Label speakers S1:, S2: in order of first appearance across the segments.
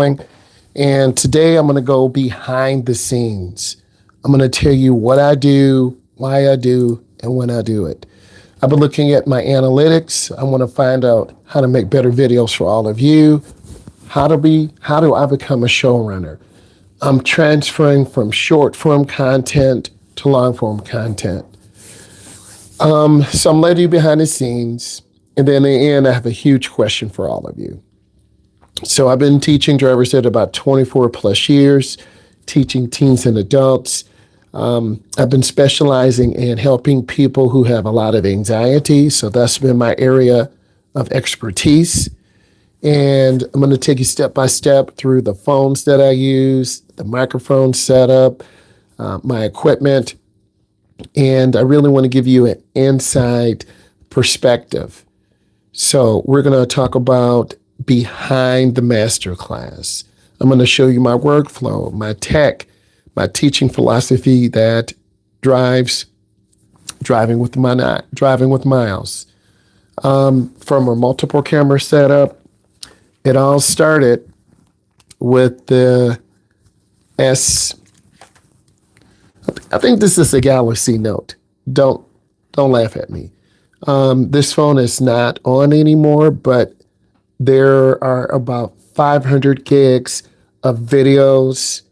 S1: And today I'm going to go behind the scenes. I'm going to tell you what I do, why I do, and when I do it. I've been looking at my analytics. I want to find out how to make better videos for all of you. How do I become a showrunner? I'm transferring from short form content to long form content. So I'm letting you behind the scenes. And then in the end, I have a huge question for all of you. So I've been teaching driver's ed about 24 plus years, teaching teens and adults. I've been specializing in helping people who have a lot of anxiety. So that's been my area of expertise. And I'm going to take you step by step through the phones that I use, the microphone setup, my equipment. And I really want to give you an inside perspective. So we're going to talk about behind the masterclass. I'm going to show you my workflow, my tech, my teaching philosophy that drives driving with Myles. From a multiple camera setup, it all started with the I think this is a Galaxy Note. Don't laugh at me. This phone is not on anymore, but there are about 500 gigs of videos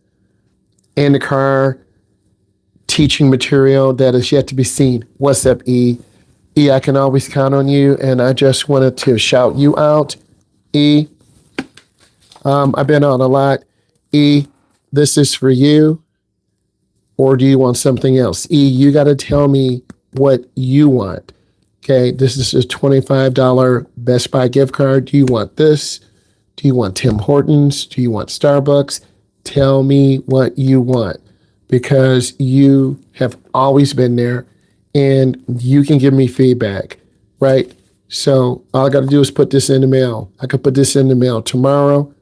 S1: in the car, teaching material that is yet to be seen. What's up, E? E, I can always count on you, and I just wanted to shout you out. E, I've been on a lot. E, this is for you, or do you want something else? E, you got to tell me what you want. Okay, this is a $25 Best Buy gift card. Do you want this? Do you want Tim Hortons? Do you want Starbucks? Tell me what you want, because you have always been there and you can give me feedback, right? So all I got to do is put this in the mail. I could put this in the mail tomorrow.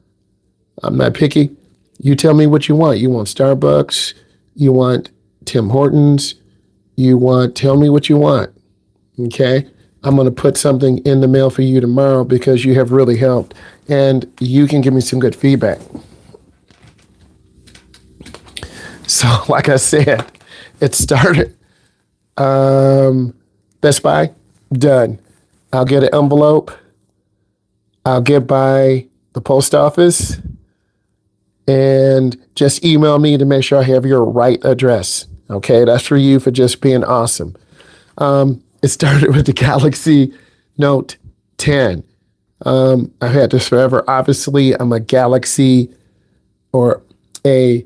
S1: I'm not picky. You tell me what you want. You want Starbucks? You want Tim Hortons? Tell me what you want. Okay, I'm going to put something in the mail for you tomorrow because you have really helped and you can give me some good feedback. So like I said, it started Best Buy, done. I'll get an envelope. I'll get by the post office and just email me to make sure I have your right address. Okay, that's for you for just being awesome. It started with the Galaxy Note 10. I've had this forever. Obviously, I'm a Galaxy or a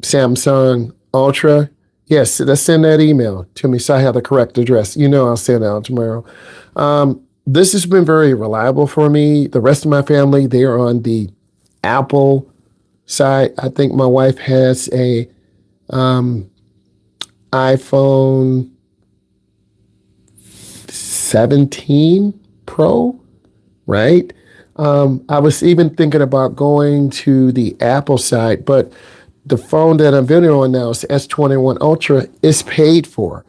S1: Samsung Ultra. Yes, let's send that email to me so I have the correct address. You know I'll send it out tomorrow. This has been very reliable for me. The rest of my family, they are on the Apple side. I think my wife has a iPhone 17 Pro, right? I was even thinking about going to the Apple side, but the phone that I'm videoing on now is the S21 Ultra is paid for.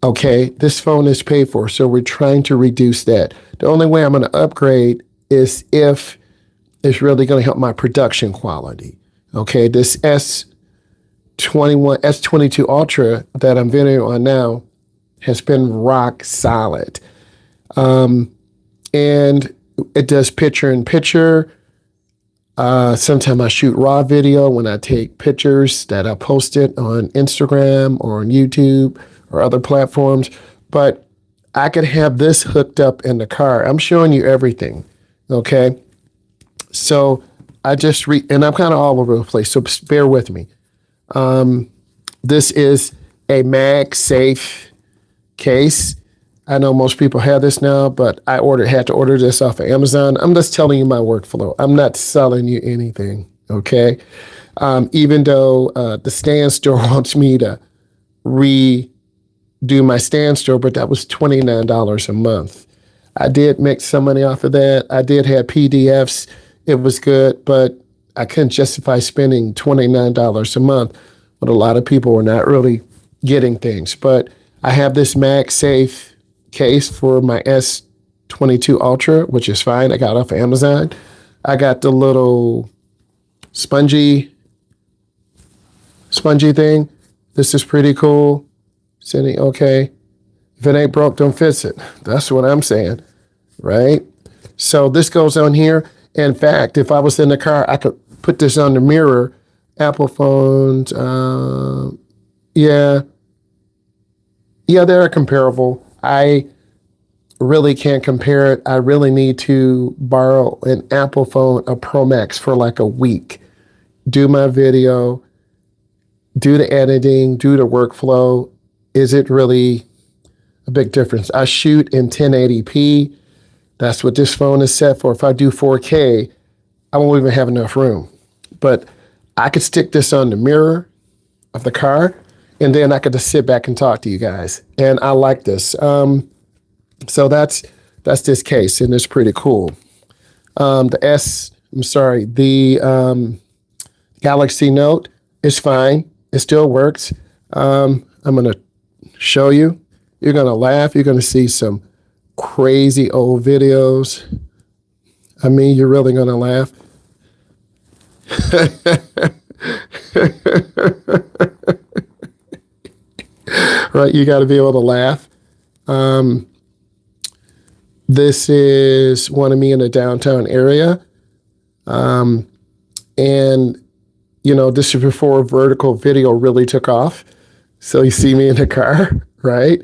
S1: Okay, this phone is paid for, so we're trying to reduce that. The only way I'm going to upgrade is if it's really going to help my production quality. Okay, this S22 Ultra that I'm videoing on now has been rock solid. And it does picture in picture. Sometimes I shoot raw video when I take pictures that I post it on Instagram or on YouTube or other platforms. But I could have this hooked up in the car. I'm showing you everything. Okay. So I just and I'm kind of all over the place, so bear with me. This is a MagSafe case. I know most people have this now, but I had to order this off of Amazon. I'm just telling you my workflow. I'm not selling you anything, okay? Even though the stand store wants me to redo my stand store, but that was $29 a month. I did make some money off of that. I did have PDFs. It was good, but I couldn't justify spending $29 a month when a lot of people were not really getting things. But I have this MagSafe case for my 22 Ultra, which is fine. I got off Amazon. I got the little spongy thing. This is pretty cool. Sitting, okay. If it ain't broke, don't fix it. That's what I'm saying, right? So this goes on here. In fact, if I was in the car, I could put this on the mirror. Apple phones, yeah, they're comparable. I really can't compare it. I really need to borrow an Apple phone, a Pro Max, for like a week. Do my video, do the editing, do the workflow. Is it really a big difference? I shoot in 1080p. That's what this phone is set for. If I do 4K, I won't even have enough room. But I could stick this on the mirror of the car, and then I could just sit back and talk to you guys. And I like this. So that's this case, and it's pretty cool. The Galaxy Note is fine. It still works. I'm going to show you. You're going to laugh. You're going to see some crazy old videos. I mean, you're really going to laugh. Right, you got to be able to laugh. This is one of me in the downtown area. And, you know, this is before vertical video really took off. So you see me in the car, right?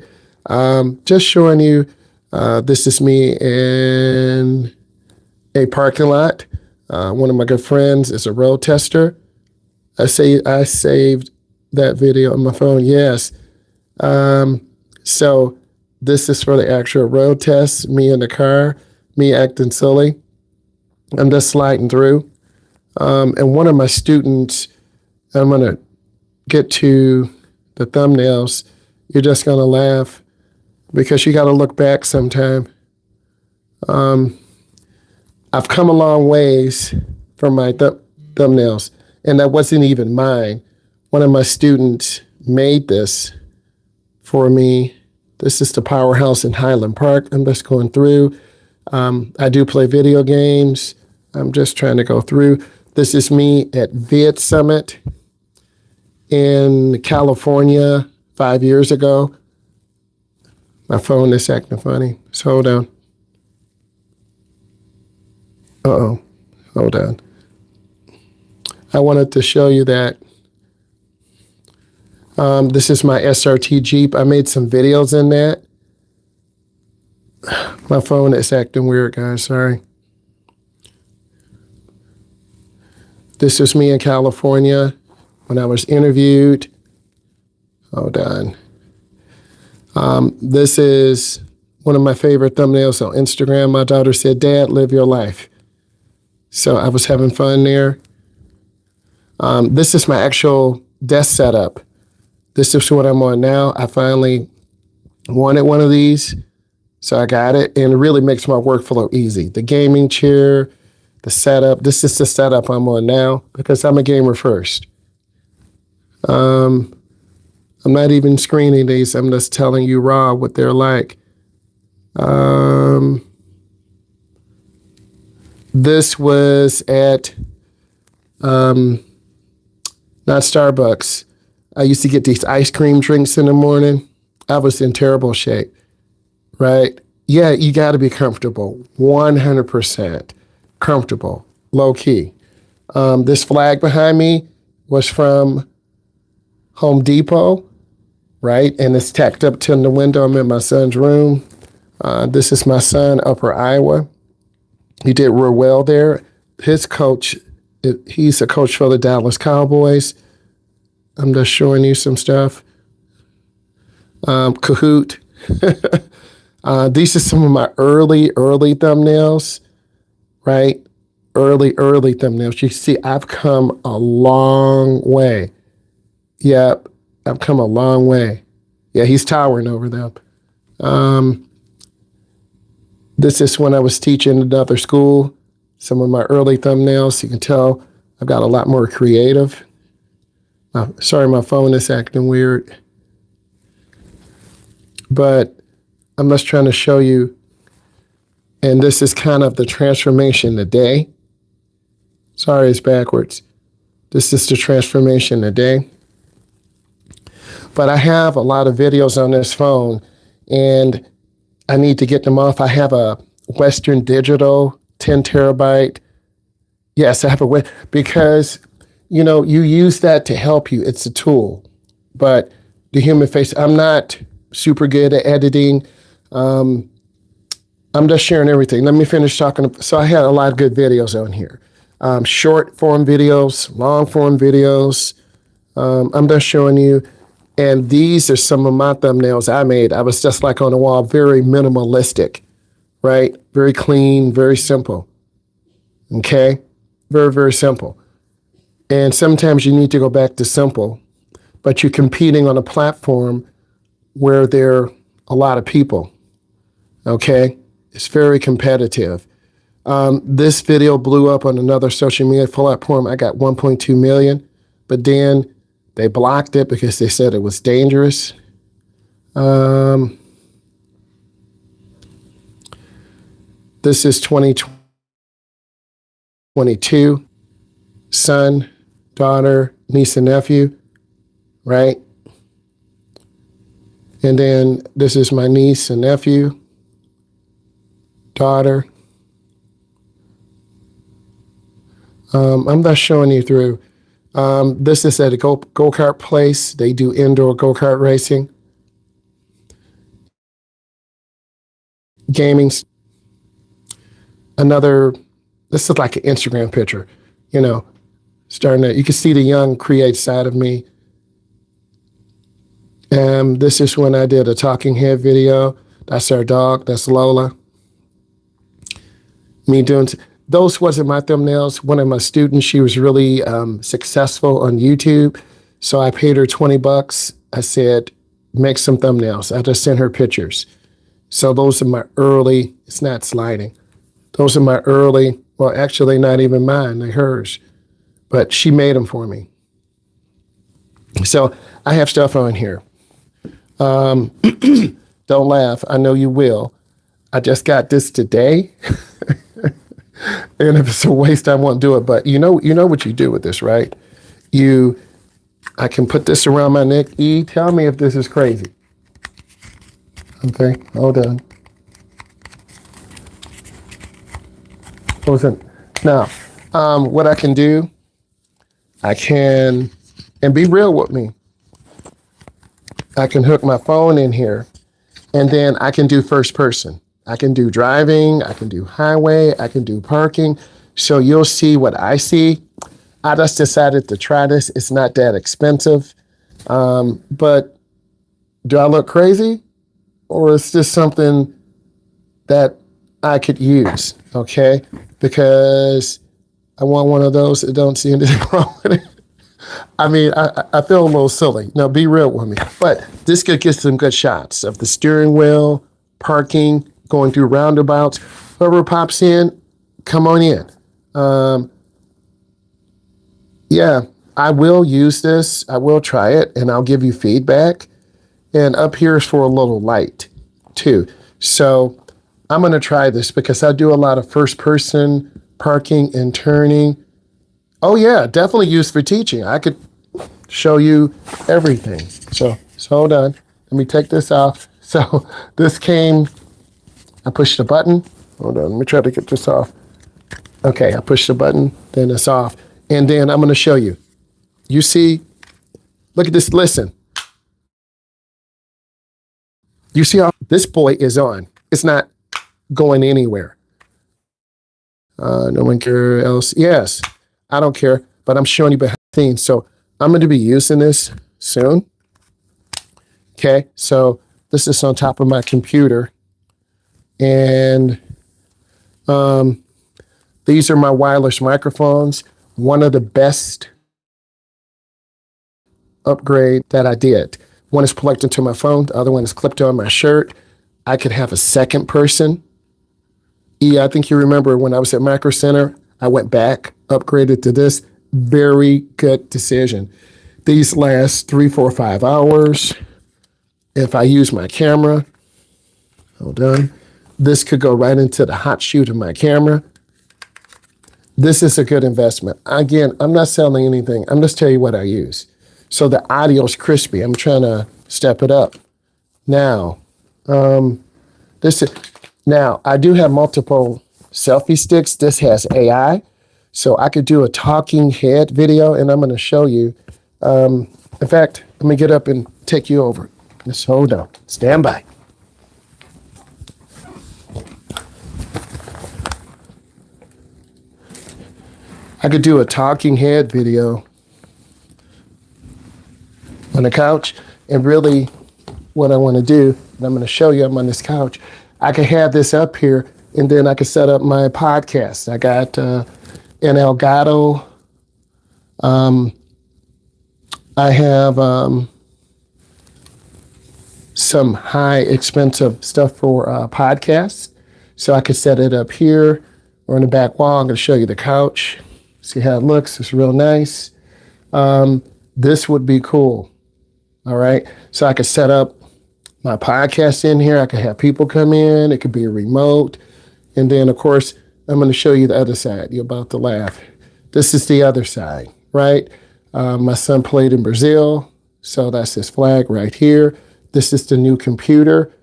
S1: Just showing you, this is me in a parking lot. One of my good friends is a road tester. I saved that video on my phone, yes. So this is for the actual road test, me in the car, me acting silly. I'm just sliding through. And one of my students, I'm going to get to the thumbnails. You're just going to laugh because you got to look back sometime. I've come a long ways from my thumbnails, and that wasn't even mine. One of my students made this for me. This is the Powerhouse in Highland Park. I'm just going through. I do play video games. I'm just trying to go through. This is me at Vid Summit in California 5 years ago. My phone is acting funny, so hold on. Uh-oh, hold on. I wanted to show you that. This is my SRT Jeep. I made some videos in that. My phone is acting weird, guys, sorry. This is me in California when I was interviewed. Hold on. This is one of my favorite thumbnails on Instagram. My daughter said, "Dad, live your life." So I was having fun there. This is my actual desk setup. This is what I'm on now. I finally wanted one of these, so I got it, and it really makes my workflow easy. The gaming chair, the setup. This is the setup I'm on now because I'm a gamer first. I'm not even screening these. I'm just telling you raw what they're like. This was at not Starbucks. I used to get these ice cream drinks in the morning. I was in terrible shape, right? Yeah, you got to be comfortable, 100% comfortable, low key. This flag behind me was from Home Depot, right? And it's tacked up to the window. I'm in my son's room. This is my son, Upper Iowa. He did real well there. His coach, he's a coach for the Dallas Cowboys. I'm just showing you some stuff. Kahoot. These are some of my early thumbnails, right? Early thumbnails. You see, I've come a long way. Yep, I've come a long way. Yeah, he's towering over them. This is when I was teaching another school. Some of my early thumbnails. You can tell I've got a lot more creative. Sorry, my phone is acting weird. But I'm just trying to show you And this is kind of the transformation today. Sorry, it's backwards. This is the transformation today. But I have a lot of videos on this phone, and I need to get them off. I have a Western Digital 10 terabyte. Yes, I have because, you use that to help you. It's a tool. But the human face, I'm not super good at editing. I'm just sharing everything. Let me finish talking. So I had a lot of good videos on here. Short form videos, long form videos. I'm just showing you. And these are some of my thumbnails I made. I was just like on the wall, very minimalistic, right? Very clean, very simple. Okay? Very, very simple. And sometimes you need to go back to simple, but you're competing on a platform where there are a lot of people. Okay? It's very competitive. This video blew up on another social media platform. I got 1.2 million, but then they blocked it because they said it was dangerous. This is 2022. Son, daughter, niece, and nephew, right? And then this is my niece and nephew, daughter. I'm just showing you through. This is at a go-kart place. They do indoor go-kart racing. Gaming. This is like an Instagram picture, starting to, you can see the young create side of me. This is when I did a talking head video. That's our dog. That's Lola. Me doing, those wasn't my thumbnails. One of my students, she was really successful on YouTube. So I paid her $20. I said, make some thumbnails. I just sent her pictures. So those are my early, it's not sliding. Those are my early, well, actually not even mine, they're hers. But she made them for me. So I have stuff on here. Don't laugh. I know you will. I just got this today. And if it's a waste, I won't do it. But you know what you do with this, right? I can put this around my neck. Tell me if this is crazy. Okay, hold on. Now, what I can do, and be real with me. I can hook my phone in here, and then I can do first person. I can do driving, I can do highway, I can do parking. So you'll see what I see. I just decided to try this. It's not that expensive. But do I look crazy? Or is this something that I could use, okay? Because I want one of those that don't see anything wrong with it. I mean, I feel a little silly. Now, be real with me. But this could get some good shots of the steering wheel, parking, going through roundabouts. Whoever pops in, come on in. Yeah, I will use this. I will try it, and I'll give you feedback. And up here is for a little light, too. So I'm going to try this because I do a lot of first-person parking and turning. Oh, yeah, definitely used for teaching. I could show you everything. So hold on. Let me take this off. So this came, I pushed the button. Hold on, let me try to get this off. Okay, I pushed the button, then it's off. And then I'm going to show you. You see, look at this, listen. You see how this boy is on. It's not going anywhere. No one cares else. Yes, I don't care, but I'm showing you behind the scenes. So I'm going to be using this soon. Okay, so this is on top of my computer. And these are my wireless microphones. One of the best upgrade that I did. One is plugged into my phone. The other one is clipped on my shirt. I could have a second person. I think you remember when I was at Micro Center, I went back, upgraded to this. Very good decision. These last 3, 4, 5 hours. If I use my camera, hold on. This could go right into the hot shoe of my camera. This is a good investment. Again, I'm not selling anything. I'm just telling you what I use. So the audio is crispy. I'm trying to step it up. Now, now I do have multiple selfie sticks. This has AI. So I could do a talking head video, and I'm going to show you. In fact, let me get up and take you over. Just hold on. Stand by. I could do a talking head video on the couch, and really what I want to do, and I'm going to show you, I'm on this couch, I could have this up here, and then I could set up my podcast. I got an Elgato. I have some high expensive stuff for podcasts. So I could set it up here or in the back wall. I'm going to show you the couch. See how it looks. It's real nice. This would be cool. All right. So I could set up my podcast in here. I could have people come in. It could be a remote. And then, of course, I'm going to show you the other side. You're about to laugh. This is the other side, right? My son played in Brazil. So that's his flag right here. This is the new computer.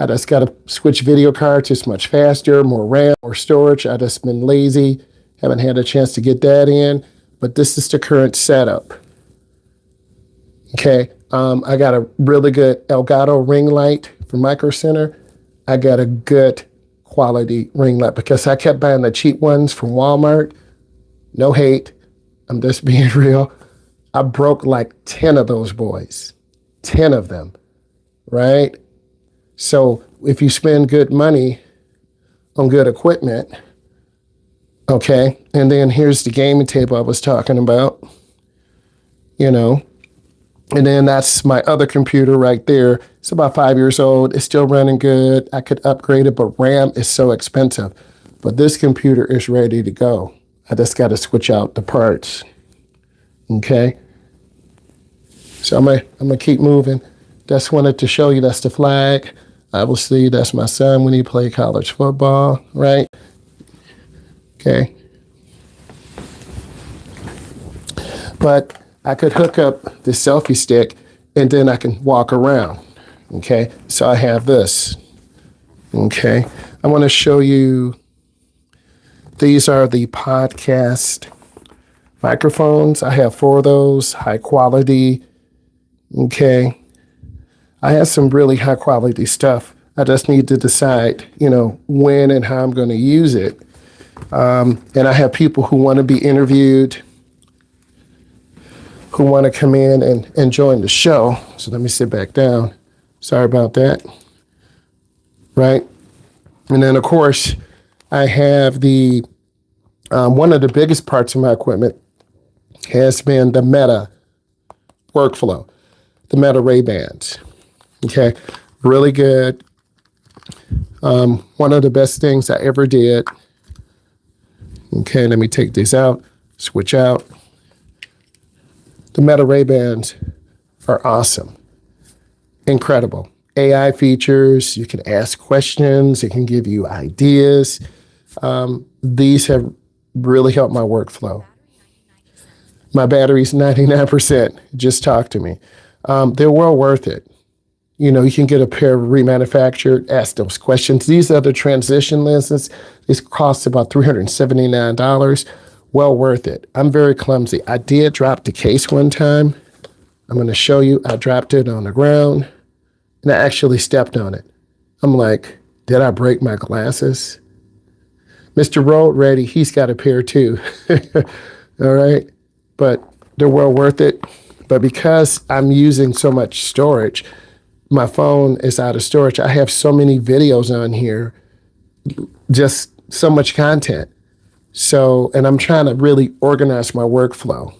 S1: I just got to switch video cards. It's much faster, more RAM, more storage. I just been lazy. Haven't had a chance to get that in, but this is the current setup. Okay, I got a really good Elgato ring light from Micro Center. I got a good quality ring light because I kept buying the cheap ones from Walmart. No hate, I'm just being real. I broke like 10 of those boys, 10 of them, right? So if you spend good money on good equipment, okay, and then here's the gaming table I was talking about, you know, and then that's my other computer right there. It's about 5 years old. It's still running good. I could upgrade it, but RAM is so expensive. But this computer is ready to go. I just got to switch out the parts, okay? So I'm gonna keep moving. Just wanted to show you that's the flag. Obviously, that's my son when he played college football, right? Okay. But I could hook up the selfie stick and then I can walk around. Okay. So I have this. Okay. I want to show you. These are the podcast microphones. I have 4 of those, high quality. Okay. I have some really high quality stuff. I just need to decide, you know, when and how I'm going to use it. And I have people who want to be interviewed, who want to come in and join the show. So let me sit back down. Sorry about that. Right. And then, of course, I have the, one of the biggest parts of my equipment has been the Meta workflow, the Meta Ray-Bans. Okay. Really good. One of the best things I ever did. Okay, let me take these out, switch out. The Meta Ray-Bans are awesome, incredible. AI features, you can ask questions, it can give you ideas. These have really helped my workflow. My battery's 99%, just talk to me. They're well worth it. You know, you can get a pair remanufactured, ask those questions. These are the transition lenses. This costs about $379. Well worth it. I'm very clumsy. I did drop the case one time. I'm going to show you. I dropped it on the ground, and I actually stepped on it. I'm like, did I break my glasses? Mr. Road Ready, he's got a pair too. All right? But they're well worth it. But because I'm using so much storage, my phone is out of storage. I have so many videos on here, just so much content. So, and I'm trying to really organize my workflow.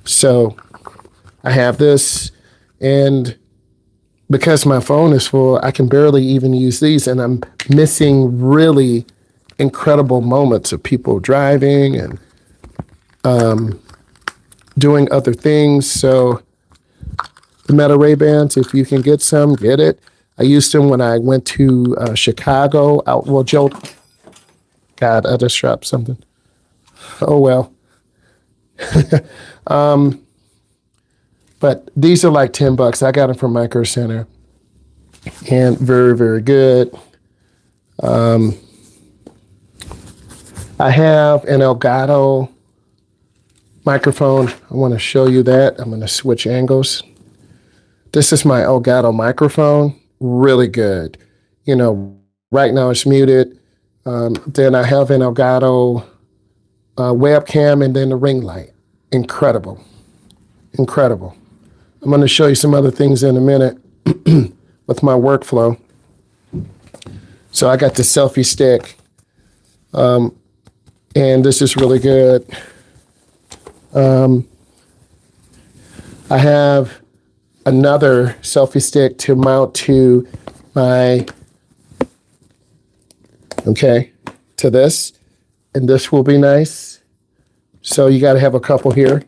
S1: So I have this, and because my phone is full, I can barely even use these, and I'm missing really incredible moments of people driving and doing other things. So the Meta Ray-Bans, if you can get some, get it. I used them when I went to Chicago. Joe, God, I just dropped something. Oh, well. But these are like $10. I got them from Micro Center. And very, very good. I have an Elgato microphone. I want to show you that. I'm going to switch angles. This is my Elgato microphone. Really good. You know, right now it's muted. Then I have an Elgato webcam and then the ring light. Incredible. Incredible. I'm going to show you some other things in a minute with my workflow. So I got the selfie stick. And this is really good. I have another selfie stick to mount to my, to this. And this will be nice. So you got to have a couple here.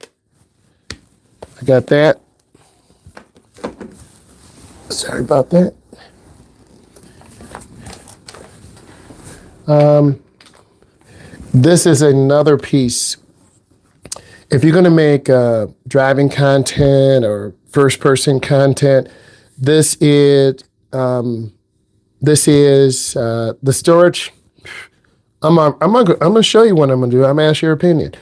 S1: I got that. Sorry about that. This is another piece. If you're going to make driving content or first-person content, this is the storage. I'm gonna show you what I'm gonna do. I'm gonna ask your opinion.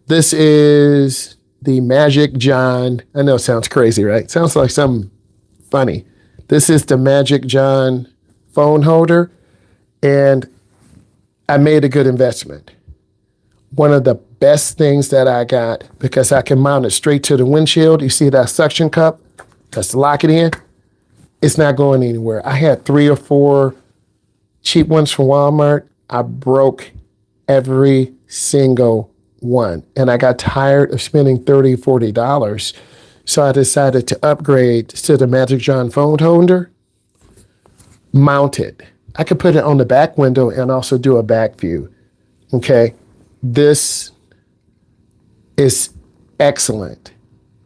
S1: This is the Magic John. I know it sounds crazy, right? Sounds like something funny. This is the Magic John phone holder, and I made a good investment. One of the best things that I got, because I can mount it straight to the windshield. You see that suction cup? Just lock it in. It's not going anywhere. I had 3 or 4 cheap ones from Walmart. I broke every single one. And I got tired of spending $30, $40. So I decided to upgrade to the Magic John phone holder. Mount it. I could put it on the back window and also do a back view. Okay. This is excellent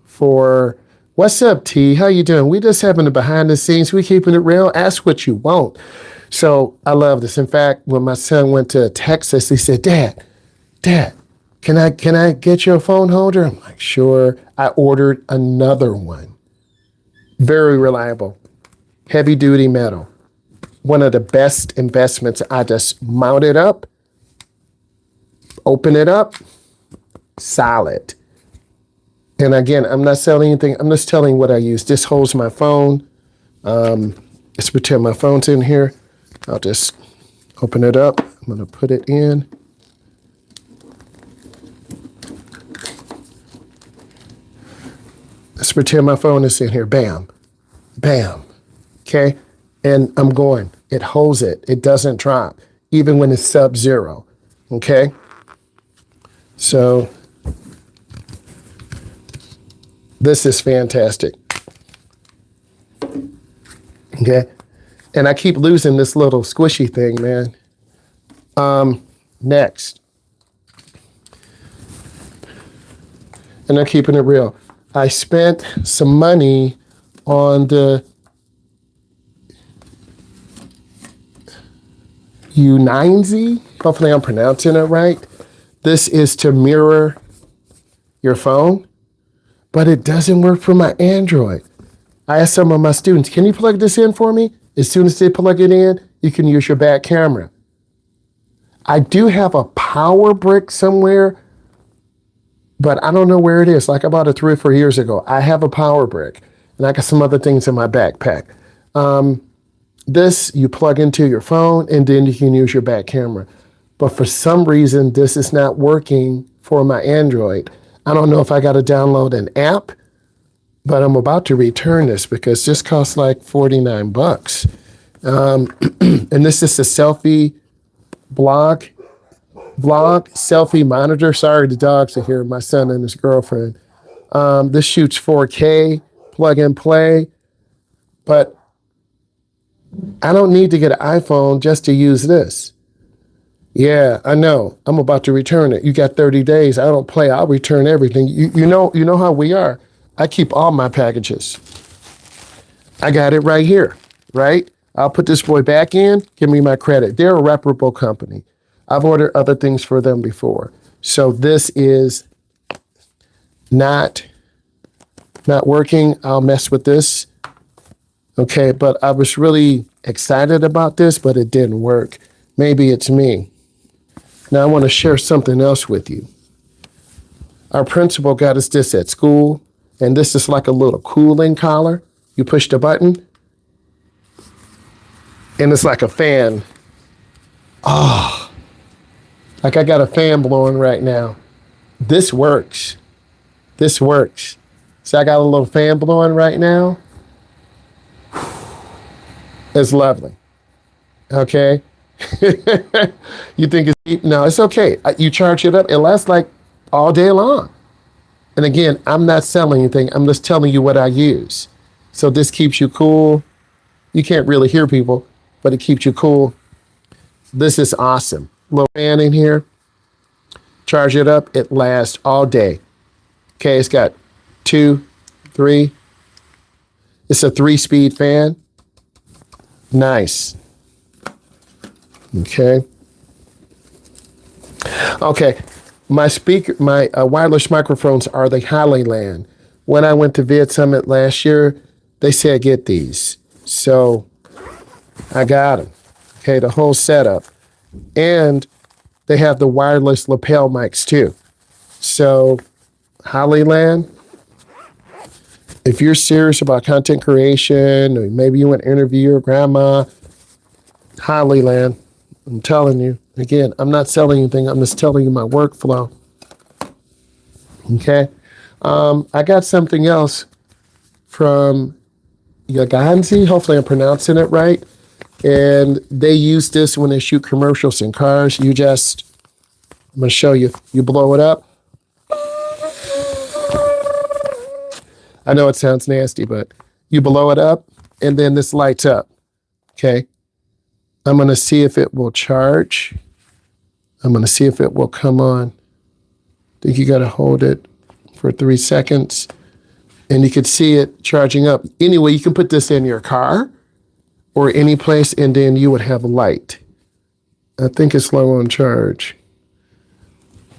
S1: for, what's up, T? How you doing? We just having the behind the scenes. We keeping it real. Ask what you want. So I love this. In fact, when my son went to Texas, he said, Dad, can I get your phone holder? I'm like, sure. I ordered another one. Very reliable. Heavy duty metal. One of the best investments. I just mount it up. Open it up, solid. And again, I'm not selling anything. I'm just telling what I use. This holds my phone. Let's pretend my phone's in here. I'll just open it up. I'm going to put it in. Let's pretend my phone is in here. Bam, bam. Okay. And I'm going. It holds it. It doesn't drop, even when it's sub-zero. Okay. So this is fantastic. Okay. And I keep losing this little squishy thing, man. Next. And I'm keeping it real. I spent some money on the U9Z. Hopefully I'm pronouncing it right. This is to mirror your phone, but it doesn't work for my Android. I asked some of my students, can you plug this in for me? As soon as they plug it in, you can use your back camera. I do have a power brick somewhere, but I don't know where it is. Like I bought it 3 or 4 years ago. I have a power brick, and I got some other things in my backpack. This you plug into your phone, and then you can use your back camera. But for some reason, this is not working for my Android. I don't know if I got to download an app, but I'm about to return this because this costs like $49. And this is a selfie selfie monitor. Sorry, the dogs are here, my son and his girlfriend. This shoots 4K, plug and play, but I don't need to get an iPhone just to use this. Yeah, I know. I'm about to return it. You got 30 days. I don't play. I'll return everything. You know how we are. I keep all my packages. I got it right here, right? I'll put this boy back in, give me my credit. They're a reputable company. I've ordered other things for them before. So this is not working. I'll mess with this. Okay, but I was really excited about this, but it didn't work. Maybe it's me. Now I want to share something else with you. Our principal got us this at school, and this is like a little cooling collar. You push the button, and it's like a fan. Oh, like I got a fan blowing right now. This works. This works. So I got a little fan blowing right now. It's lovely. Okay. You think it's, no, it's okay. You charge it up. It lasts like all day long. And again, I'm not selling anything. I'm just telling you what I use. So this keeps you cool. You can't really hear people, but it keeps you cool. This is awesome. Little fan in here. Charge it up. It lasts all day. Okay, it's got 2, 3. It's a 3-speed fan. Nice. Okay. Okay. My wireless microphones are the Hollyland. When I went to Vid Summit last year, they said get these. So I got them. Okay, the whole setup. And they have the wireless lapel mics too. So Hollyland, if you're serious about content creation, or maybe you want to interview your grandma, Hollyland, I'm telling you. Again, I'm not selling anything. I'm just telling you my workflow. Okay. I got something else from Yaganzi. Hopefully I'm pronouncing it right. And they use this when they shoot commercials in cars. I'm going to show you. You blow it up. I know it sounds nasty, but you blow it up and then this lights up. Okay. I'm going to see if it will charge. I'm going to see if it will come on. I think you got to hold it for 3 seconds and you can see it charging up. Anyway, you can put this in your car or any place and then you would have light. I think it's low on charge.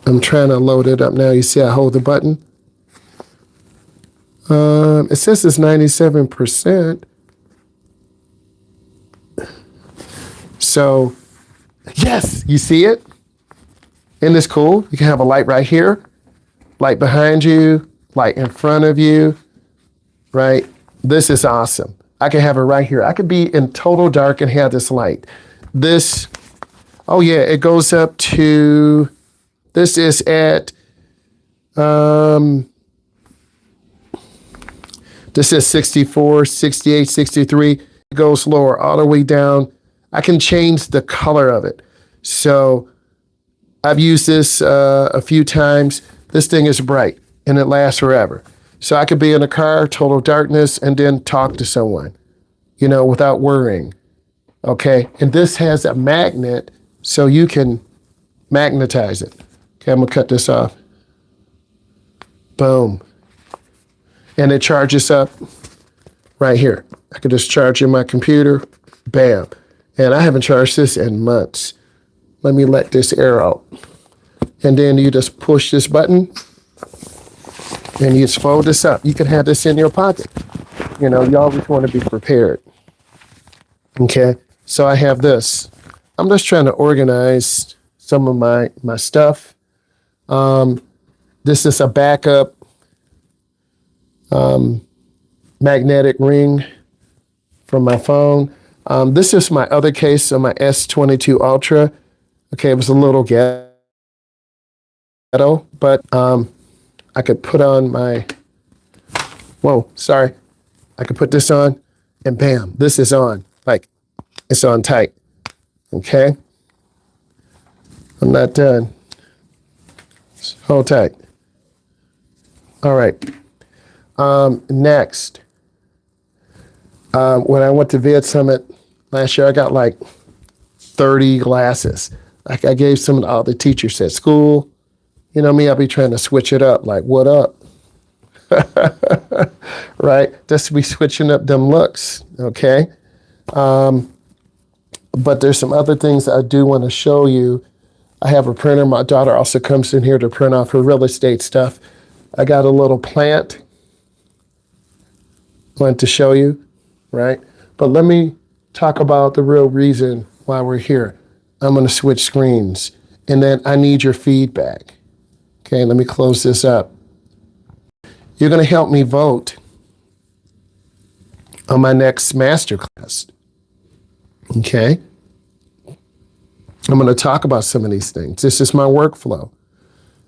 S1: I'm trying to load it up now. You see I hold the button. It says it's 97%. So, yes, you see it? Isn't this cool? You can have a light right here, light behind you, light in front of you, right? This is awesome. I can have it right here. I could be in total dark and have this light. This, oh yeah, it goes up to, this is at, this is 64, 68, 63. It goes lower all the way down. I can change the color of it. So I've used this a few times. This thing is bright and it lasts forever. So I could be in a car, total darkness, and then talk to someone, without worrying. Okay. And this has a magnet so you can magnetize it. Okay. I'm going to cut this off. Boom. And it charges up right here. I could just charge in my computer. Bam. And I haven't charged this in months. Let me let this air out. And then you just push this button and you just fold this up. You can have this in your pocket. You always want to be prepared. Okay, so I have this. I'm just trying to organize some of my stuff. This is a backup magnetic ring from my phone. This is my other case, so my S22 Ultra. Okay, it was a little ghetto, but I could put on I could put this on and bam, this is on. Like, it's on tight. Okay? I'm not done. Hold tight. All right. Next. When I went to Vid Summit last year, I got like 30 glasses. Like I gave some to all the teachers at school. You know me, I'll be trying to switch it up. Like, what up? Right? Just to be switching up them looks. Okay? But there's some other things I do want to show you. I have a printer. My daughter also comes in here to print off her real estate stuff. I got a little plant I want to show you, right? But let me talk about the real reason why we're here. I'm going to switch screens, and then I need your feedback. Okay, let me close this up. You're going to help me vote on my next masterclass. Okay? I'm going to talk about some of these things. This is my workflow.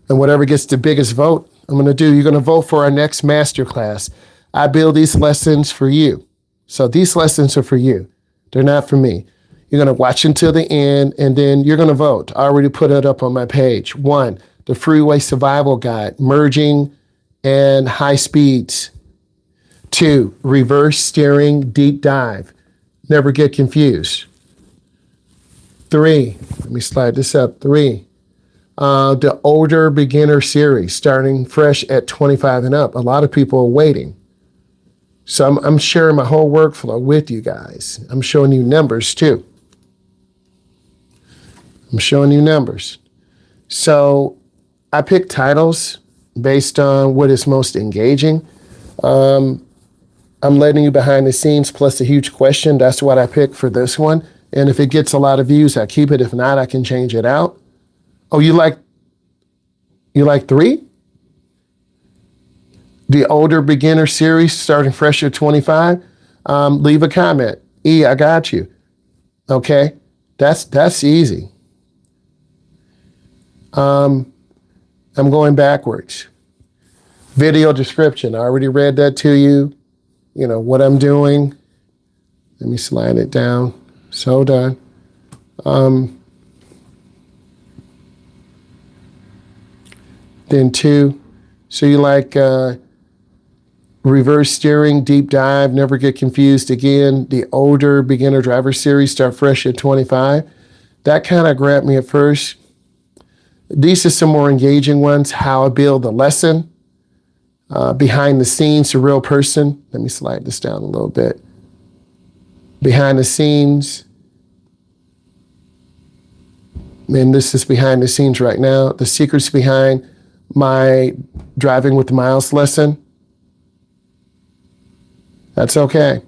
S1: And whatever gets the biggest vote, I'm going to do. You're going to vote for our next masterclass. I build these lessons for you. So these lessons are for you. They're not for me. You're going to watch until the end, and then you're going to vote. I already put it up on my page. 1, the Freeway Survival Guide, merging and high speeds. 2, reverse steering deep dive. Never get confused. 3, let me slide this up. 3, the older beginner series, starting fresh at 25 and up. A lot of people are waiting. So I'm sharing my whole workflow with you guys. I'm showing you numbers too. I'm showing you numbers. So I pick titles based on what is most engaging. I'm letting you behind the scenes plus a huge question. That's what I picked for this one. And if it gets a lot of views, I keep it. If not, I can change it out. Oh, you like 3? The older beginner series starting fresh at 25? Leave a comment. I got you. Okay, that's easy. I'm going backwards. Video description. I already read that to you. You know what I'm doing. Let me slide it down. So done. Then 2. So you like reverse steering, deep dive, never get confused again. The older beginner driver series, start fresh at 25. That kind of grabbed me at first. These are some more engaging ones. How I build a lesson. Behind the scenes, the real person. Let me slide this down a little bit. Behind the scenes. And this is behind the scenes right now. The secrets behind my driving with Myles lesson. That's okay.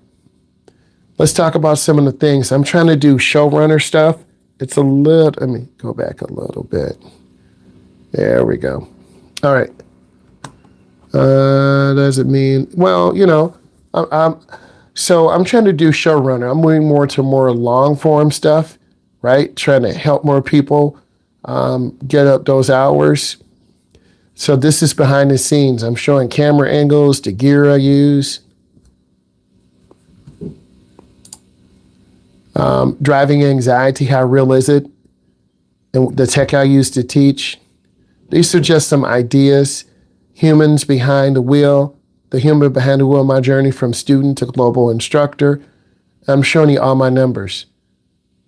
S1: Let's talk about some of the things. I'm trying to do showrunner stuff. It's a little, let me go back a little bit. There we go. All right. Does it mean, well, you know, so I'm trying to do showrunner. I'm moving more to more long form stuff, right? Trying to help more people get up those hours. So this is behind the scenes. I'm showing camera angles, the gear I use. Driving anxiety, how real is it? And the tech I use to teach. These are just some ideas. Humans behind the wheel. The human behind the wheel, my journey from student to global instructor. I'm showing you all my numbers,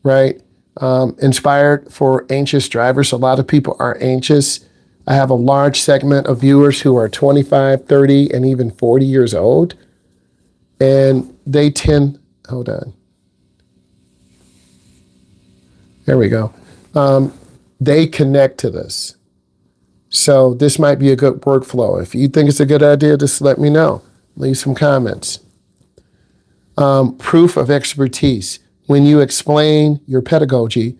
S1: right? Inspired for anxious drivers. A lot of people are anxious. I have a large segment of viewers who are 25, 30, and even 40 years old. And they tend, hold on. There we go. They connect to this. So this might be a good workflow. If you think it's a good idea, just let me know. Leave some comments. Proof of expertise. When you explain your pedagogy,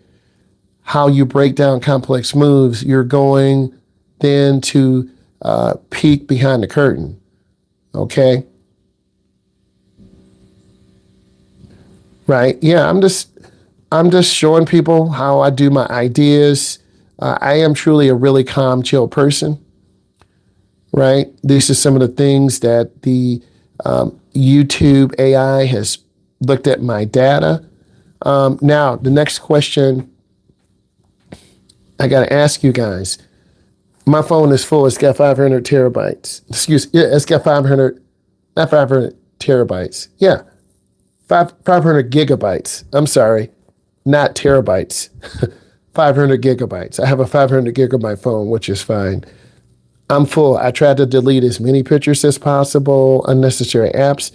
S1: how you break down complex moves, you're going then to peek behind the curtain. Okay? Right? Yeah, I'm just showing people how I do my ideas. I am truly a really calm, chill person, right? These are some of the things that the YouTube AI has looked at my data. Now, the next question I got to ask you guys. My phone is full. It's got 500 terabytes. It's got 500, not 500 terabytes. Yeah, 500 gigabytes. I'm sorry. Not terabytes, 500 gigabytes. I have a 500 gigabyte phone, which is fine. I'm full. I tried to delete as many pictures as possible, unnecessary apps.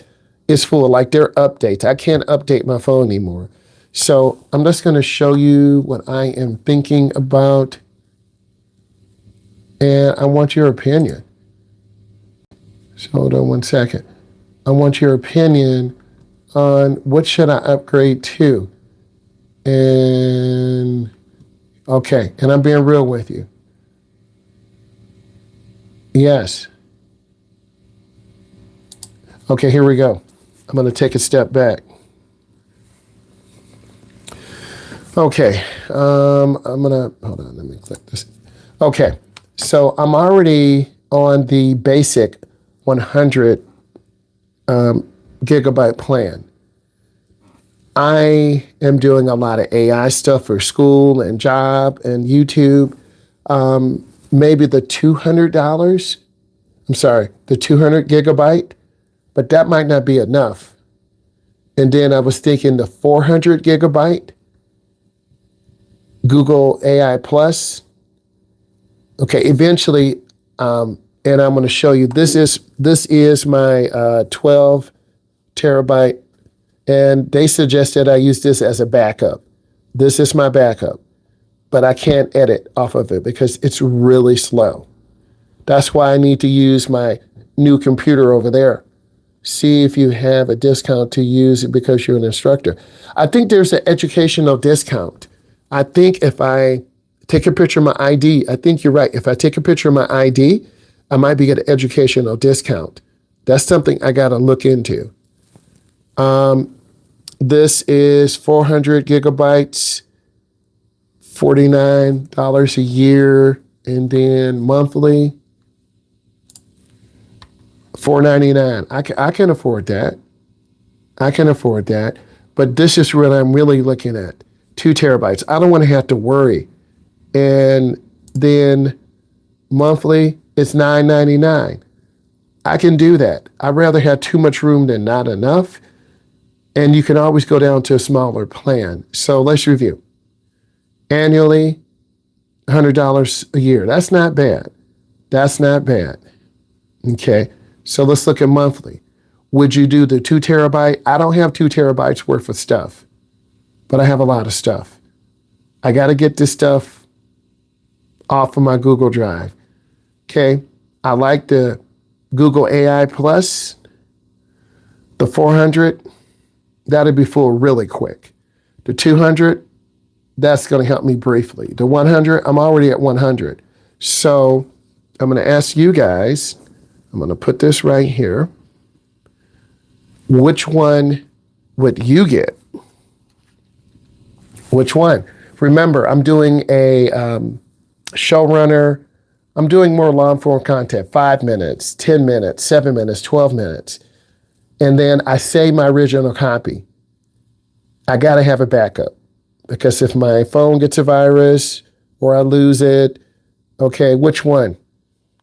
S1: It's full. Like there are updates. I can't update my phone anymore. So I'm just going to show you what I am thinking about. And I want your opinion. So hold on one second. I want your opinion on what should I upgrade to. And okay, and I'm being real with you. Yes. Okay, here we go. I'm going to take a step back. Okay, I'm going to, hold on, let me click this. Okay, so I'm already on the basic 100 gigabyte plan. I am doing a lot of AI stuff for school and job and YouTube. Maybe the $200, the 200 gigabyte, but that might not be enough. And then I was thinking the 400 gigabyte, Google AI Plus. Okay, eventually, and I'm going to show you, this is my 12 terabyte, and they suggested I use this as a backup. This is my backup, but I can't edit off of it because it's really slow. That's why I need to use my new computer over there. See if you have a discount to use it because you're an instructor. I think there's an educational discount. I think if I take a picture of my ID, I think you're right. If I take a picture of my ID, I might be getting an educational discount. That's something I got to look into. This is 400 gigabytes, $49 a year, and then monthly, $4.99. I can afford that. I can afford that. But this is what I'm really looking at. 2 terabytes. I don't want to have to worry. And then monthly, it's $9.99. I can do that. I'd rather have too much room than not enough. And you can always go down to a smaller plan. So let's review. Annually, $100 a year. That's not bad. That's not bad. Okay. So let's look at monthly. Would you do the 2 terabyte? I don't have 2 terabytes worth of stuff, but I have a lot of stuff. I got to get this stuff off of my Google Drive. Okay. I like the Google AI Plus, the 400, that'll be full really quick. The 200, that's going to help me briefly. The 100, I'm already at 100. So I'm going to ask you guys, I'm going to put this right here. Which one would you get? Which one? Remember, I'm doing a showrunner. I'm doing more long form content, 5 minutes, 10 minutes, 7 minutes, 12 minutes. And then I save my original copy. I got to have a backup because if my phone gets a virus or I lose it, okay, which one?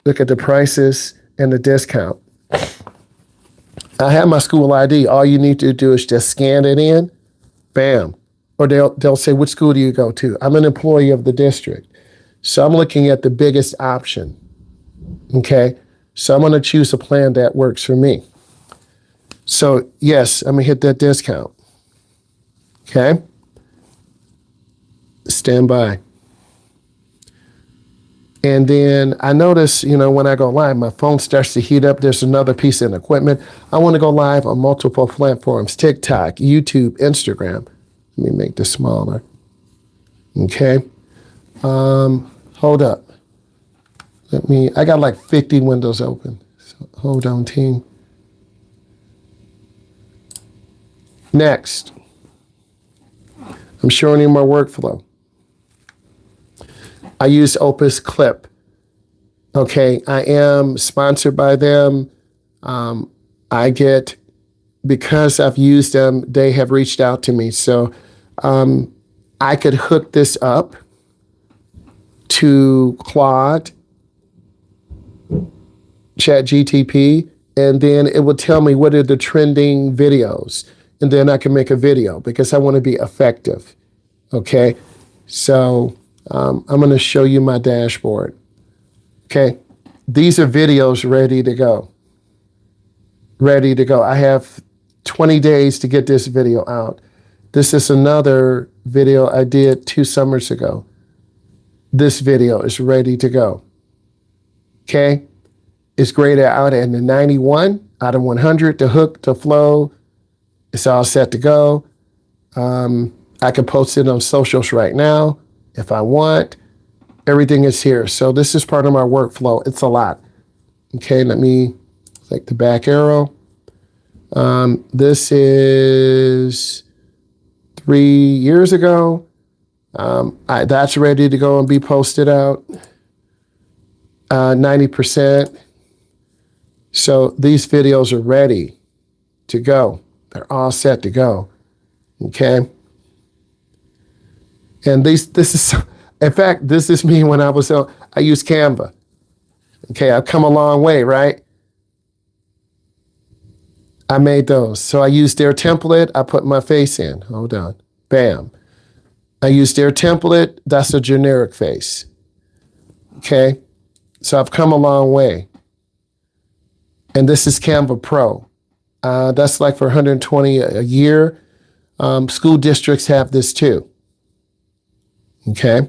S1: Look at the prices and the discount. I have my school ID. All you need to do is just scan it in, bam. Or they'll say, which school do you go to? I'm an employee of the district. So I'm looking at the biggest option, okay? So I'm gonna choose a plan that works for me. So yes, I'm gonna hit that discount, okay? Stand by. And then I notice, when I go live, my phone starts to heat up. There's another piece of equipment. I want to go live on multiple platforms, TikTok, YouTube, Instagram. Let me make this smaller. Okay. Hold up. I got like 50 windows open. So hold on, team. Next. I'm showing you my workflow. I use Opus Clip. Okay, I am sponsored by them. Because I've used them, they have reached out to me. So I could hook this up to Claude, ChatGTP, and then it will tell me what are the trending videos. And then I can make a video because I want to be effective. Okay, so I'm going to show you my dashboard. Okay, these are videos ready to go. Ready to go. I have 20 days to get this video out. This is another video I did 2 summers ago. This video is ready to go. Okay? It's graded out at the 91 out of 100. The hook, the flow, it's all set to go. I can post it on socials right now if I want. Everything is here. So this is part of my workflow. It's a lot. Okay, let me click the back arrow. This is 3 years ago. That's ready to go and be posted out. 90%. So these videos are ready to go. They're all set to go. Okay. And this is, in fact, this is me when I used Canva. Okay, I've come a long way, right? I made those. So I used their template. I put my face in. Hold on. Bam. I used their template. That's a generic face. Okay. So I've come a long way. And this is Canva Pro. That's like for $120 a year. School districts have this too. Okay.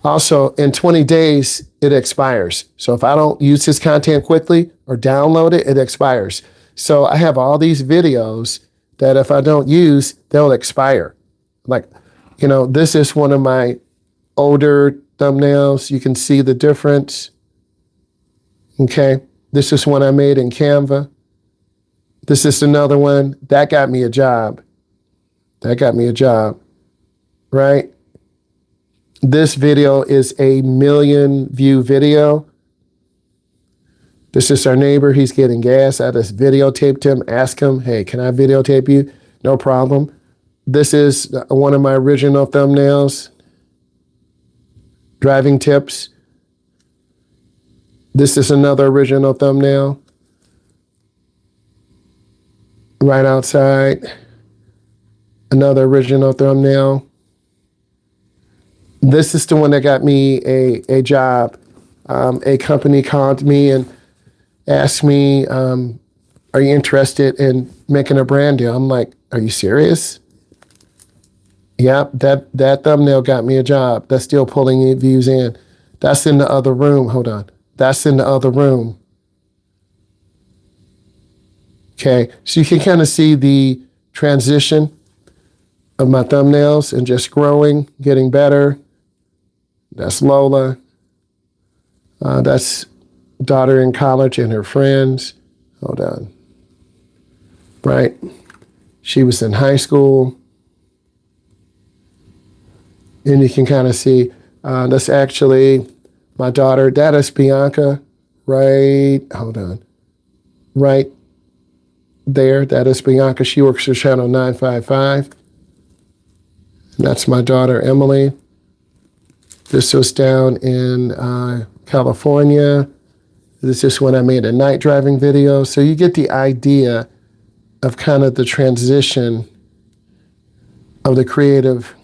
S1: Also, in 20 days, it expires. So if I don't use this content quickly or download it, it expires. So I have all these videos that if I don't use, they'll expire. Like, this is one of my older thumbnails. You can see the difference. Okay. This is one I made in Canva. This is another one. That got me a job. Right? This video is a 1 million view video. This is our neighbor. He's getting gas. I just videotaped him, asked him, hey, can I videotape you? No problem. This is one of my original thumbnails. Driving tips. This is another original thumbnail. Right outside. Another original thumbnail. This is the one that got me a job. A company called me and asked me, are you interested in making a brand deal? I'm like, are you serious? Yep, that thumbnail got me a job. That's still pulling views in. That's in the other room. Hold on. That's in the other room. Okay, so you can kind of see the transition of my thumbnails and just growing, getting better. That's Lola. That's daughter in college and her friends. Hold on. Right. She was in high school. And you can kind of see, that's actually my daughter. That is Bianca. Right. Hold on. Right there. That is Bianca. She works for Channel 955. And that's my daughter, Emily. This was down in California. This is when I made a night driving video. So you get the idea of kind of the transition of the creative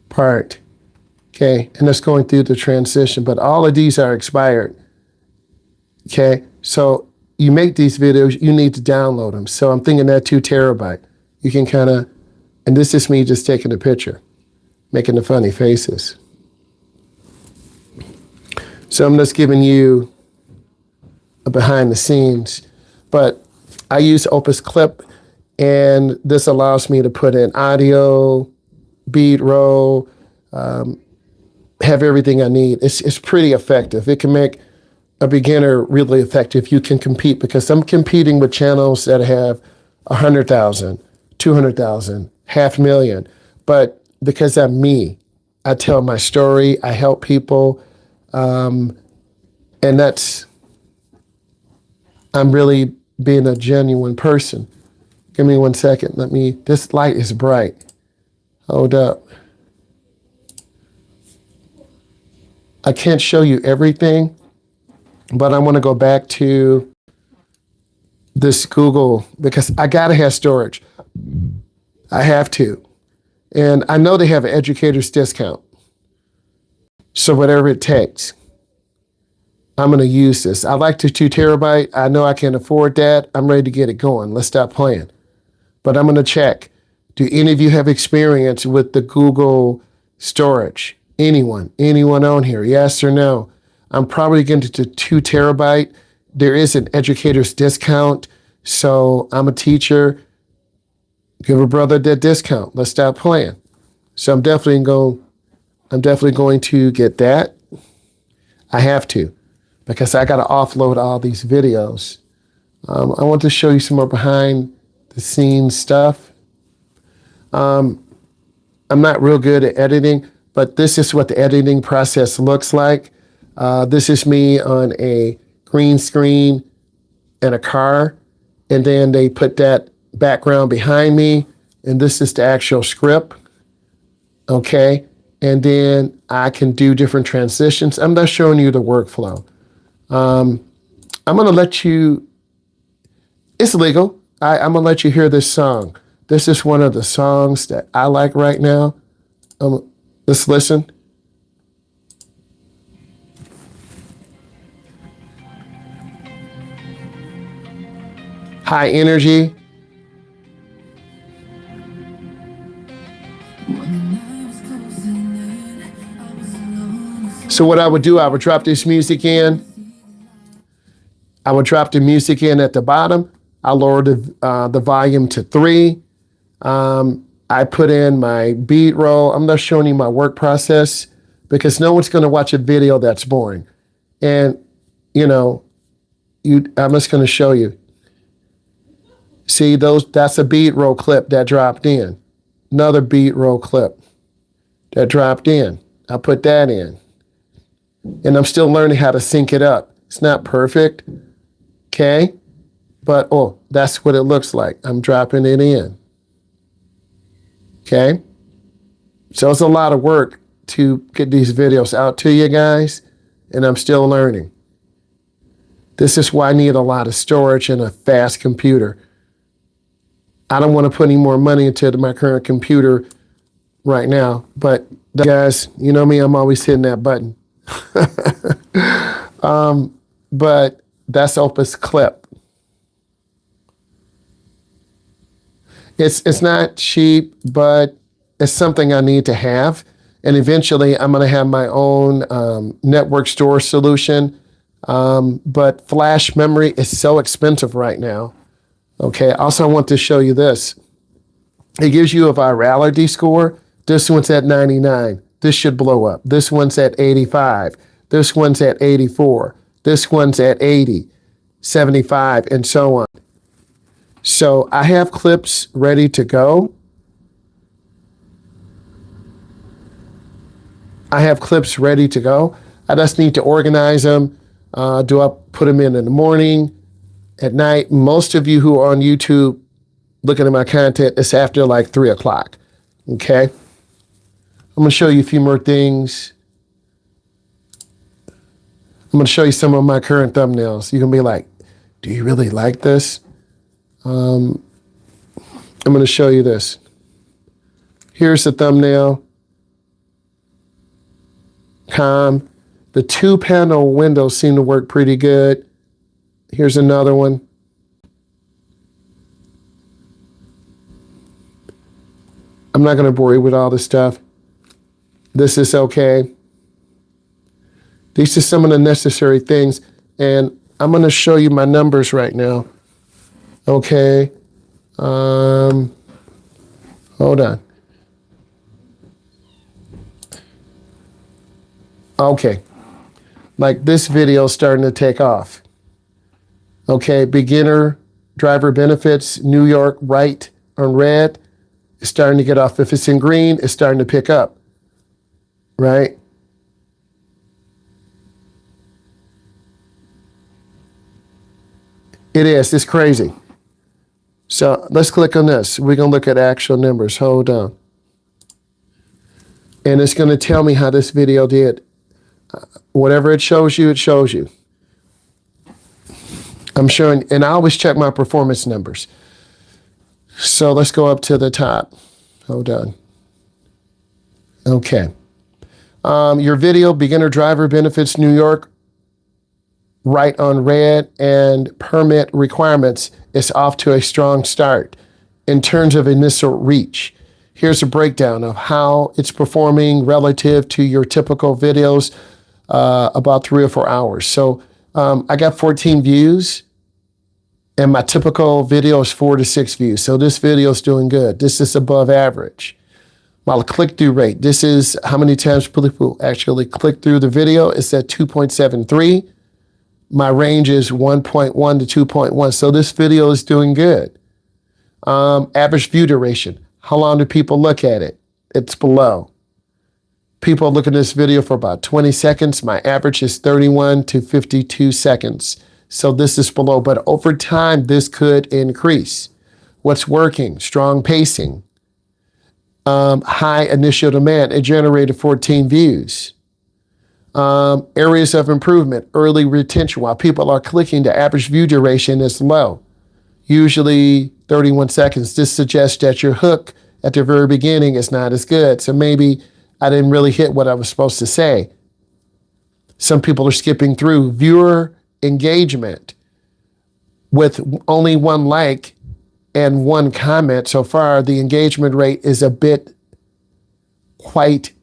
S1: part. Okay, and it's going through the transition, but all of these are expired. Okay, so you make these videos, you need to download them. So I'm thinking that 2 terabyte. You can kind of, and this is me just taking a picture, making the funny faces. So I'm just giving you a behind the scenes, but I use Opus Clip, and this allows me to put in audio, beat roll, have everything I need. It's pretty effective. It can make a beginner really effective. You can compete, because I'm competing with channels that have 100,000, 200,000, 500,000. But because I'm me, I tell my story, I help people, and I'm really being a genuine person. Give me 1 second. This light is bright. Hold up. I can't show you everything, but I want to go back to this Google, because I got to have storage. I have to. And I know they have an educator's discount. So whatever it takes. I'm going to use this. I like the 2 terabyte. I know I can afford that. I'm ready to get it going. Let's stop playing. But I'm going to check. Do any of you have experience with the Google storage? Anyone? Anyone on here? Yes or no? I'm probably getting to 2 terabyte. There is an educator's discount. So I'm a teacher. Give a brother that discount. Let's stop playing. So I'm definitely going to get that. I have to, because I got to offload all these videos. I want to show you some more behind the scenes stuff. I'm not real good at editing, but this is what the editing process looks like. This is me on a green screen in a car, and then they put that background behind me, and this is the actual script. Okay, and then I can do different transitions. I'm not showing you the workflow. I'm going to let you, it's legal. I'm going to let you hear this song. This is one of the songs that I like right now. Let's listen. High energy. So what I would do, I would drop this music in. I would drop the music in at the bottom. I lower the volume to 3. I put in my beat roll. I'm not showing you my work process because no one's going to watch a video that's boring. And, I'm just going to show you. See, that's a beat roll clip that dropped in. Another beat roll clip that dropped in. I put that in. And I'm still learning how to sync it up. It's not perfect, okay? But, that's what it looks like. I'm dropping it in, okay? So it's a lot of work to get these videos out to you guys, and I'm still learning. This is why I need a lot of storage and a fast computer. I don't want to put any more money into my current computer right now, but guys, you know me, I'm always hitting that button. But that's Opus Clip. It's not cheap, but it's something I need to have. And eventually I'm going to have my own network storage solution. But flash memory is so expensive right now. Okay. Also, I want to show you this. It gives you a virality score. This one's at 99. This should blow up. This one's at 85. This one's at 84. This one's at 80, 75, and so on. So I have clips ready to go. I just need to organize them. Do I put them in the morning, at night? Most of you who are on YouTube looking at my content, it's after like 3 o'clock. Okay. I'm going to show you a few more things. I'm going to show you some of my current thumbnails. You're going to be like, do you really like this? I'm going to show you this. Here's the thumbnail. The 2-panel windows seem to work pretty good. Here's another one. I'm not going to bore you with all this stuff. This is okay. These are some of the necessary things, and I'm going to show you my numbers right now. Okay. Hold on. Okay. Like this video is starting to take off. Okay, beginner driver benefits, New York, right on red. It's starting to get off. If it's in green, it's starting to pick up. Right? It is. It's crazy. So let's click on this. We're going to look at actual numbers. Hold on. And it's going to tell me how this video did. Whatever it shows you, it shows you. I'm showing, and I always check my performance numbers. So let's go up to the top. Hold on. Okay. Your video, beginner driver benefits, New York, right on red, and permit requirements is off to a strong start. In terms of initial reach, here's a breakdown of how it's performing relative to your typical videos, about 3 or 4 hours. So I got 14 views, and my typical video is 4 to 6 views. So this video is doing good. This is above average. My click-through rate, this is how many times people actually click through the video, is at 2.73. My range is 1.1 to 2.1. So this video is doing good. Average view duration, how long do people look at it? It's below. People look at this video for about 20 seconds. My average is 31 to 52 seconds. So this is below, but over time, this could increase. What's working? Strong pacing. High initial demand. It generated 14 views. Areas of improvement, early retention. While people are clicking, the average view duration is low, usually 31 seconds. This suggests that your hook at the very beginning is not as good. So maybe I didn't really hit what I was supposed to say. Some people are skipping through. Viewer engagement, with only 1 like and 1 comment so far, the engagement rate is a bit quite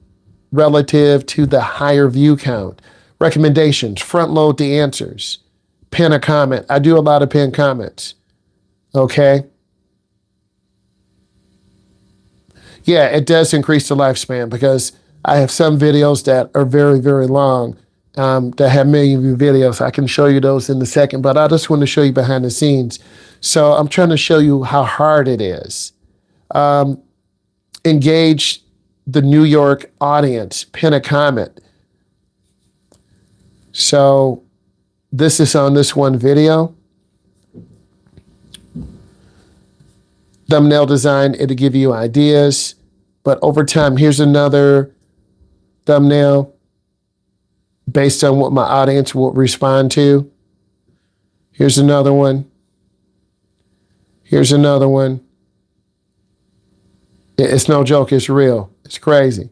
S1: relative to the higher view count. Recommendations, front load the answers, pin a comment. I do a lot of pin comments. Okay. Yeah, it does increase the lifespan because I have some videos that are very, very long, that have million view videos. I can show you those in a second, but I just want to show you behind the scenes. So I'm trying to show you how hard it is. Engage the New York audience, pin a comment. So this is on this one video. Thumbnail design, it'll give you ideas, but over time, here's another thumbnail based on what my audience will respond to. Here's another one. Here's another one. It's no joke, it's real. It's crazy.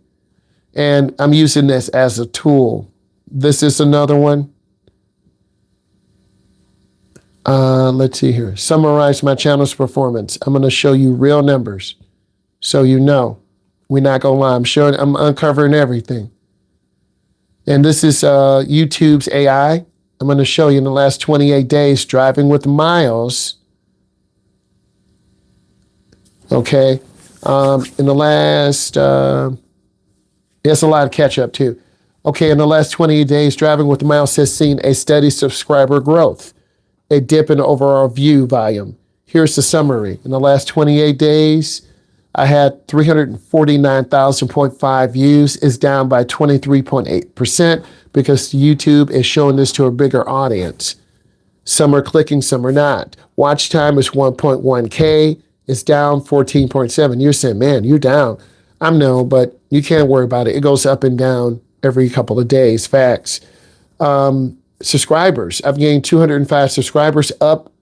S1: And I'm using this as a tool. This is another one. Let's see here. Summarize my channel's performance. I'm going to show you real numbers so you know. We're not going to lie. I'm uncovering everything. And this is YouTube's AI. I'm going to show you in the last 28 days, driving with Myles. Okay. In the last, there's a lot of catch up too. Okay. In the last 28 days, driving with Myles has seen a steady subscriber growth, a dip in overall view volume. Here's the summary. In the last 28 days, I had 349,000.5 views. Is down by 23.8% because YouTube is showing this to a bigger audience. Some are clicking, some are not. Watch time is 1.1K. It's down 14.7. You're saying, man, you're down. I'm no, but you can't worry about it. It goes up and down every couple of days. Facts. Subscribers. I've gained 205 subscribers, up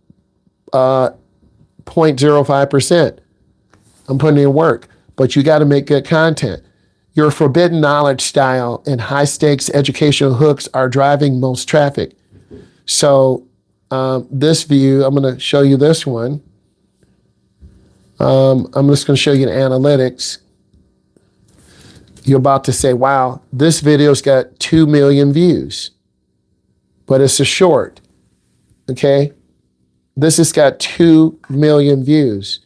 S1: 0.05%. I'm putting in work, but you got to make good content. Your forbidden knowledge style and high stakes educational hooks are driving most traffic. So this view, I'm going to show you this one. I'm just going to show you the analytics. You're about to say, wow, this video's got 2 million views, but it's a short. Okay. This has got 2 million views.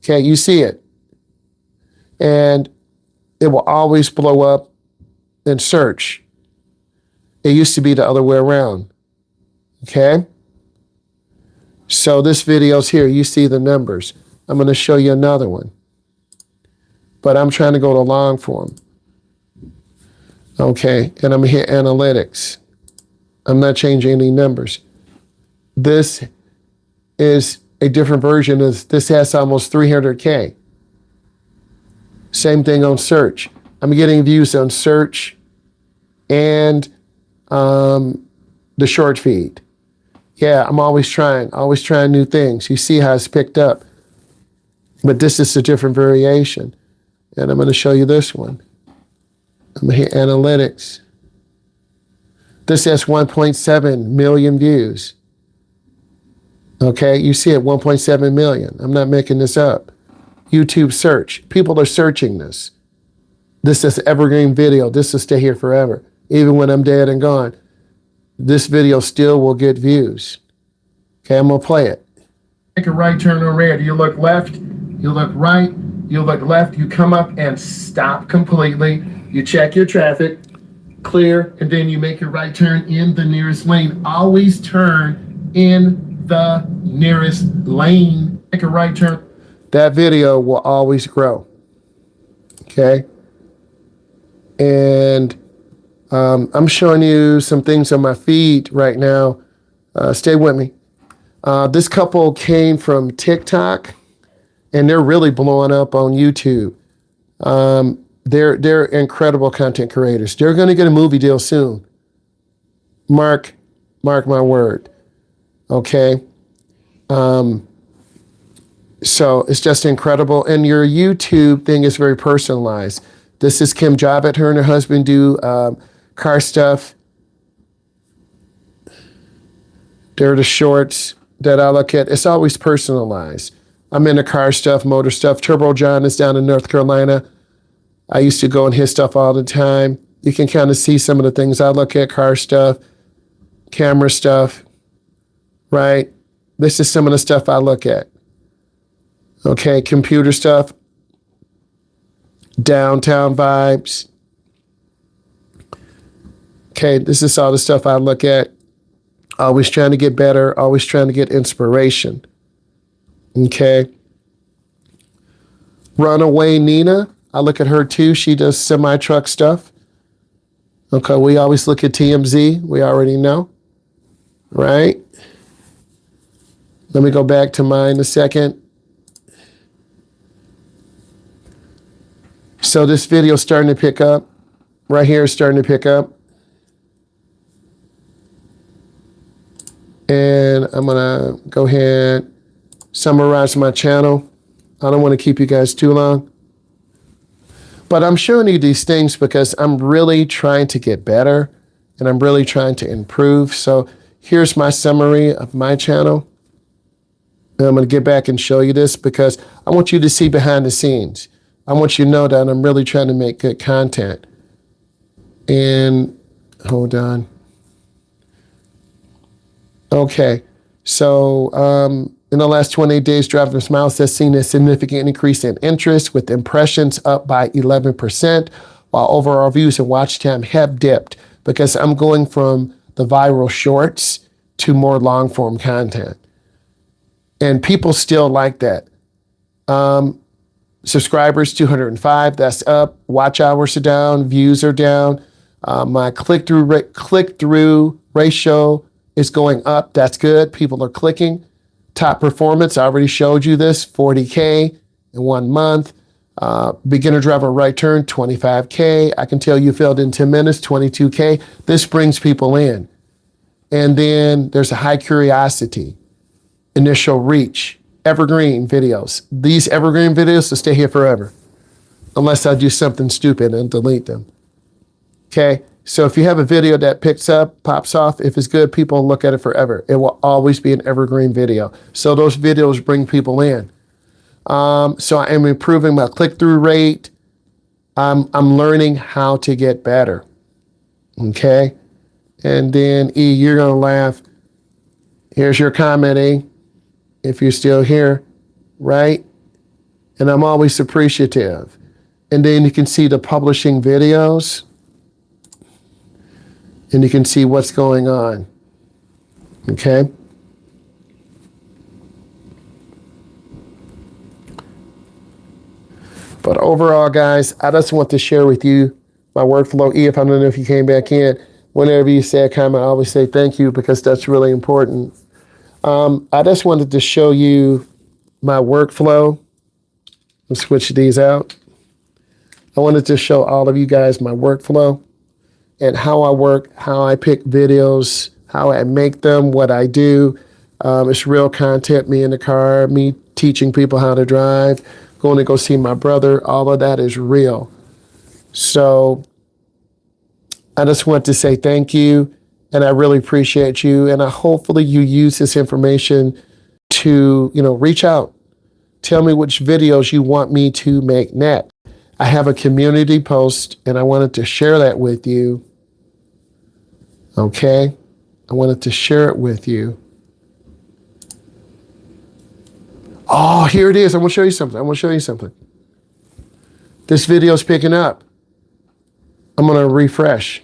S1: Okay, you see it. And it will always blow up in search. It used to be the other way around. Okay? So this video's here. You see the numbers. I'm going to show you another one. But I'm trying to go to long form. Okay, and I'm here analytics. I'm not changing any numbers. This is a different version of this. Has almost 300K. Same thing on search. I'm getting views on search and the short feed. Yeah, I'm always trying new things. You see how it's picked up. But this is a different variation. And I'm going to show you this one. I'm here, analytics. This has 1.7 million views. Okay, you see it, 1.7 million. I'm not making this up. YouTube search. People are searching this. This is evergreen video. This will stay here forever. Even when I'm dead and gone, this video still will get views. Okay, I'm gonna play it. Make a right turn on red. You look left, you look right, you look left, you come up and stop completely. You check your traffic, clear, and then you make your right turn in the nearest lane. Always turn in the nearest lane. Make a right turn. That video will always grow. Okay. And I'm showing you some things on my feed right now. Stay with me. This couple came from TikTok, and they're really blowing up on YouTube. They're incredible content creators. They're going to get a movie deal soon. Mark my word. Okay. So it's just incredible. And your YouTube thing is very personalized. This is Kim Jobbitt. Her and her husband do car stuff. They're the shorts that I look at. It's always personalized. I'm into car stuff, motor stuff. Turbo John is down in North Carolina. I used to go on his stuff all the time. You can kind of see some of the things I look at, car stuff, camera stuff, right? This is some of the stuff I look at. Okay, computer stuff, downtown vibes. Okay, this is all the stuff I look at. Always trying to get better, always trying to get inspiration. Okay. Runaway Nina, I look at her too. She does semi-truck stuff. Okay, we always look at TMZ. We already know, right? Let me go back to mine a second. So this video is starting to pick up. Right here is starting to pick up. And I'm gonna go ahead, summarize my channel. I don't want to keep you guys too long. But I'm showing you these things because I'm really trying to get better and I'm really trying to improve. So here's my summary of my channel. And I'm going to get back and show you this because I want you to see behind the scenes. I want you to know that I'm really trying to make good content. And hold on. Okay. So in the last 28 days, Driving with Myles has seen a significant increase in interest with impressions up by 11%, while overall views and watch time have dipped because I'm going from the viral shorts to more long form content. And people still like that. Subscribers, 205, that's up. Watch hours are down, views are down. My click-through ratio is going up. That's good. People are clicking. Top performance, I already showed you this, 40K in 1 month. Beginner driver right turn, 25K. I can tell you failed in 10 minutes, 22K. This brings people in. And then there's a high curiosity, initial reach, evergreen videos. These evergreen videos will stay here forever, unless I do something stupid and delete them. Okay, so if you have a video that picks up, pops off, if it's good, people will look at it forever. It will always be an evergreen video. So those videos bring people in. So I am improving my click-through rate. I'm learning how to get better. Okay, and then E, you're gonna laugh. Here's your comment, E, if you're still here, right? And I'm always appreciative. And then you can see the publishing videos. And you can see what's going on. Okay? But overall, guys, I just want to share with you my workflow. E, if I don't know if you came back in, whenever you say a comment, I always say thank you because that's really important. I just wanted to show you my workflow. Let's switch these out. I wanted to show all of you guys my workflow and how I work, how I pick videos, how I make them, what I do. It's real content, me in the car, me teaching people how to drive, going to go see my brother. All of that is real. So I just want to say thank you. And I really appreciate you. And hopefully you use this information to, reach out. Tell me which videos you want me to make next. I have a community post and I wanted to share that with you. Okay? I wanted to share it with you. Oh, here it is. I'm going to show you something. This video is picking up. I'm going to refresh.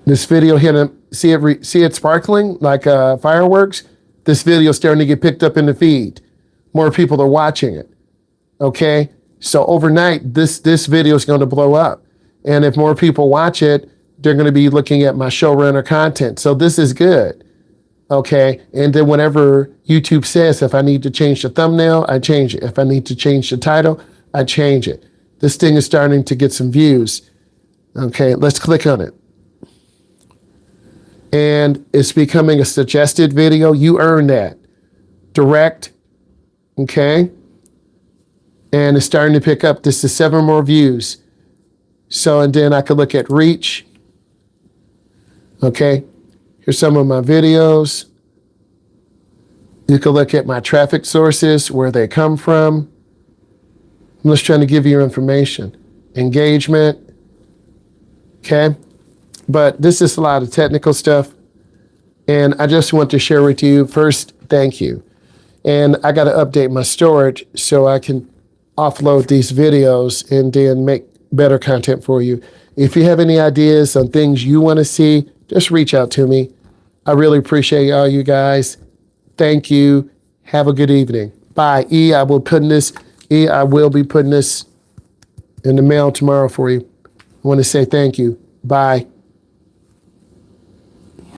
S1: This video here, see it sparkling like fireworks? This video is starting to get picked up in the feed. More people are watching it. Okay? So overnight, this video is going to blow up. And if more people watch it, they're going to be looking at my showrunner content. So this is good. Okay? And then whenever YouTube says if I need to change the thumbnail, I change it. If I need to change the title, I change it. This thing is starting to get some views. Okay, let's click on it. And it's becoming a suggested video. You earn that. Direct. Okay? And it's starting to pick up. This is 7 more views. So, and then I could look at reach. Okay? Here's some of my videos. You can look at my traffic sources, where they come from. I'm just trying to give you information. Engagement. Okay? But this is a lot of technical stuff. And I just want to share with you, first, thank you. And I got to update my storage so I can offload these videos and then make better content for you. If you have any ideas on things you want to see, just reach out to me. I really appreciate all you guys. Thank you. Have a good evening. Bye. I will be putting this in the mail tomorrow for you. I want to say thank you. Bye.